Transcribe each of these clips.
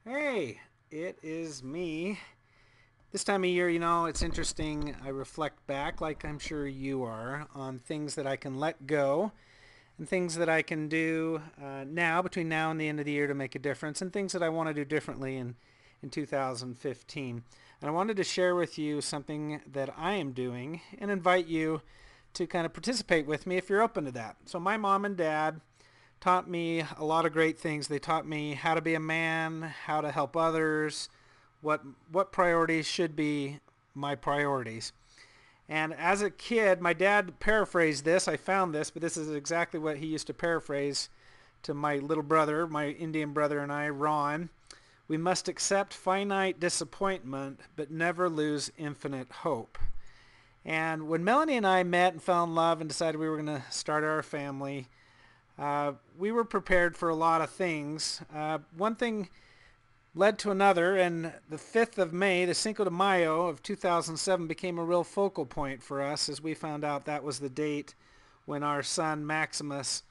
Hey, it is me. This time of year, it's interesting. I reflect back, like I'm sure you are, on things that I can let go and things that I can do now, between now and the end of the year, to make a difference, and things that I want to do differently in 2015. And I wanted to share with you something that I am doing and invite you to kind of participate with me if you're open to that. So, my mom and dad taught me a lot of great things. They taught me how to be a man, how to help others, what what priorities should be my priorities. And as a kid, my dad paraphrased this. I found this, but this is exactly what he used to paraphrase to my little brother, my Indian brother and I, Ron. We must accept finite disappointment, but never lose infinite hope. And when Melanie and I met and fell in love and decided we were going to start our family, we were prepared for a lot of things. One thing led to another, and the 5th of May, the Cinco de Mayo of 2007, became a real focal point for us as we found out that was the date when our son Maximus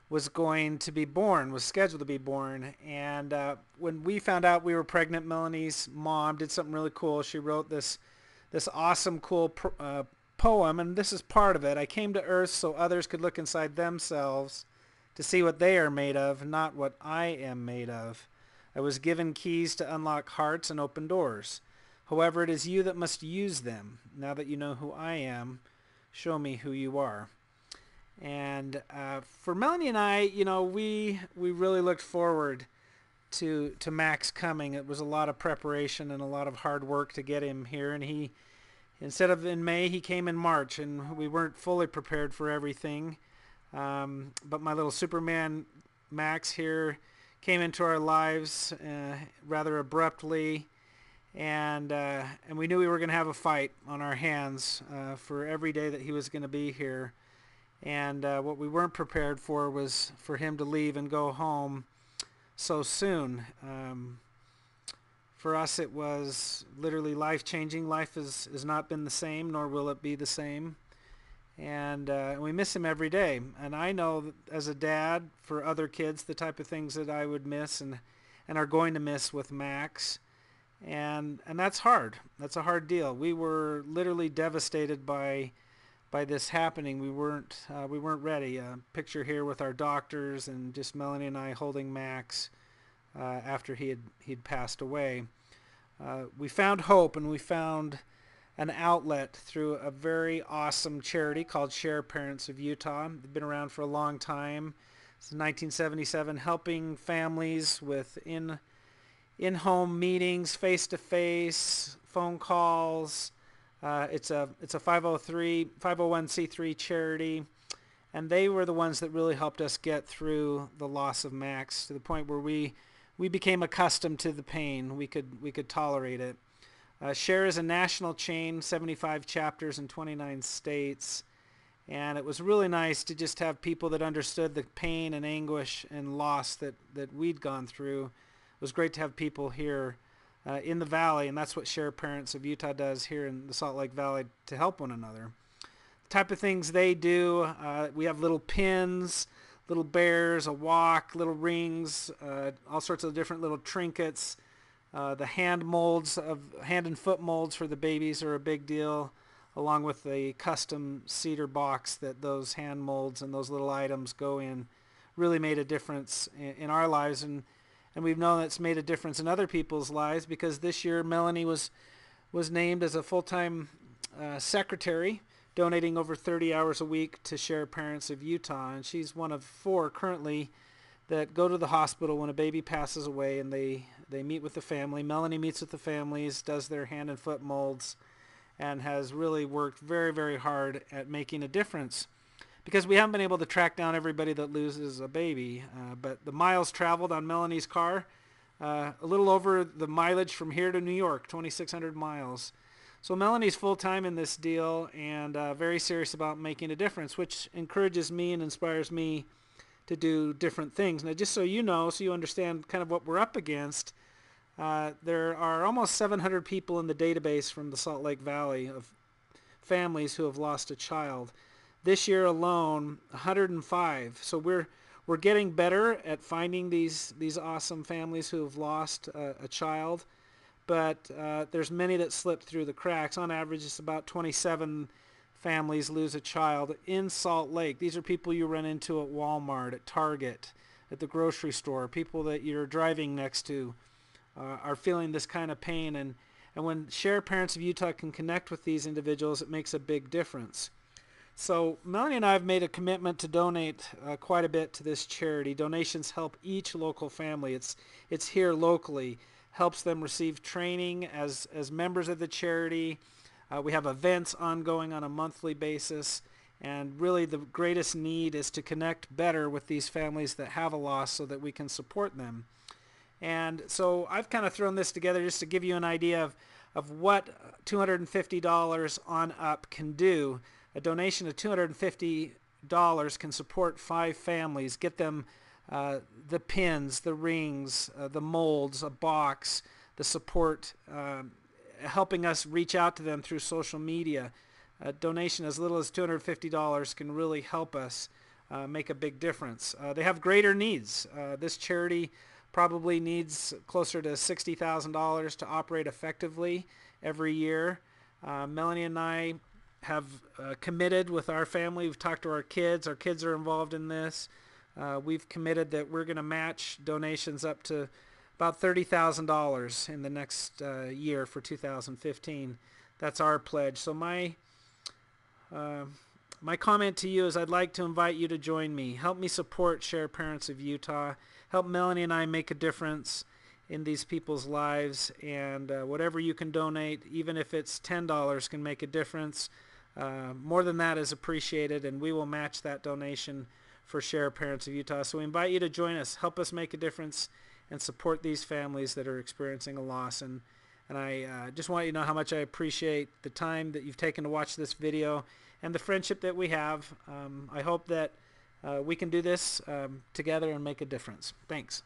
was going to be born, was scheduled to be born. And when we found out we were pregnant, Melanie's mom did something really cool. She wrote this awesome, cool poem, and this is part of it. I came to Earth so others could look inside themselves to see what they are made of, not what I am made of. I was given keys to unlock hearts and open doors. However, it is you that must use them. Now that you know who I am, show me who you are. And for Melanie and I, we really looked forward to Max coming. It was a lot of preparation and a lot of hard work to get him here, and he instead of in May, he came in March, and we weren't fully prepared for everything. But my little Superman Max here came into our lives rather abruptly, and we knew we were going to have a fight on our hands for every day that he was going to be here. And what we weren't prepared for was for him to leave and go home so soon. For us, it was literally life changing. Life has not been the same, nor will it be the same. And we miss him every day. And I know that as a dad, for other kids, the type of things that I would miss and are going to miss with Max. And that's hard. That's a hard deal. We were literally devastated by this happening. We weren't ready. Picture here with our doctors and just Melanie and I holding Max after he'd passed away. We found hope, and we found an outlet through a very awesome charity called Share Parents of Utah. They've been around for a long time. Since 1977, helping families with in-home meetings, face-to-face, phone calls. It's a 501c3 charity, and they were the ones that really helped us get through the loss of Max to the point where we became accustomed to the pain. We could tolerate it. Share is a national chain, 75 chapters in 29 states, and it was really nice to just have people that understood the pain and anguish and loss that we'd gone through. It was great to have people here in the valley, and that's what Share Parents of Utah does here in the Salt Lake Valley to help one another. The type of things they do, we have little pins, little bears, a walk, little rings, all sorts of different little trinkets. The hand and foot molds for the babies are a big deal, along with the custom cedar box that those hand molds and those little items go in. Really made a difference in our lives, and we've known it's made a difference in other people's lives because this year Melanie was named as a full-time secretary, donating over 30 hours a week to Share Parents of Utah, and she's one of 4 currently that go to the hospital when a baby passes away, and they meet with the family. Melanie meets with the families, does their hand and foot molds, and has really worked very, very hard at making a difference because we haven't been able to track down everybody that loses a baby. But the miles traveled on Melanie's car, a little over the mileage from here to New York, 2,600 miles. So Melanie's full-time in this deal and very serious about making a difference, which encourages me and inspires me to do different things. Now, just so you know, so you understand kind of what we're up against, there are almost 700 people in the database from the Salt Lake Valley of families who have lost a child. This year alone, 105. So we're We're getting better at finding these awesome families who have lost a child, but there's many that slip through the cracks. On average, it's about 27 families lose a child in Salt Lake. These are people you run into at Walmart, at Target, at the grocery store, people that you're driving next to are feeling this kind of pain. And when Share Parents of Utah can connect with these individuals, it makes a big difference. So Melanie and I have made a commitment to donate quite a bit to this charity. Donations help each local family. It's here locally. Helps them receive training as members of the charity. We have events ongoing on a monthly basis. And really the greatest need is to connect better with these families that have a loss so that we can support them. And so I've kind of thrown this together just to give you an idea of what $250 on up can do. A donation of $250 can support 5 families, get them the pins, the rings, the molds, a box, the support, helping us reach out to them through social media. A donation as little as $250 can really help us make a big difference. They have greater needs. This charity probably needs closer to $60,000 to operate effectively every year. Melanie and I have committed with our family. We've talked to our kids. Our kids are involved in this. We've committed that we're going to match donations up to about $30,000 in the next year for 2015. That's our pledge. So my comment to you is I'd like to invite you to join me. Help me support Share Parents of Utah. Help Melanie and I make a difference in these people's lives. And whatever you can donate, even if it's $10, can make a difference. More than that is appreciated, and we will match that donation for Share Parents of Utah. So we invite you to join us. Help us make a difference and support these families that are experiencing a loss. And I just want you to know how much I appreciate the time that you've taken to watch this video and the friendship that we have. I hope that we can do this together and make a difference. Thanks.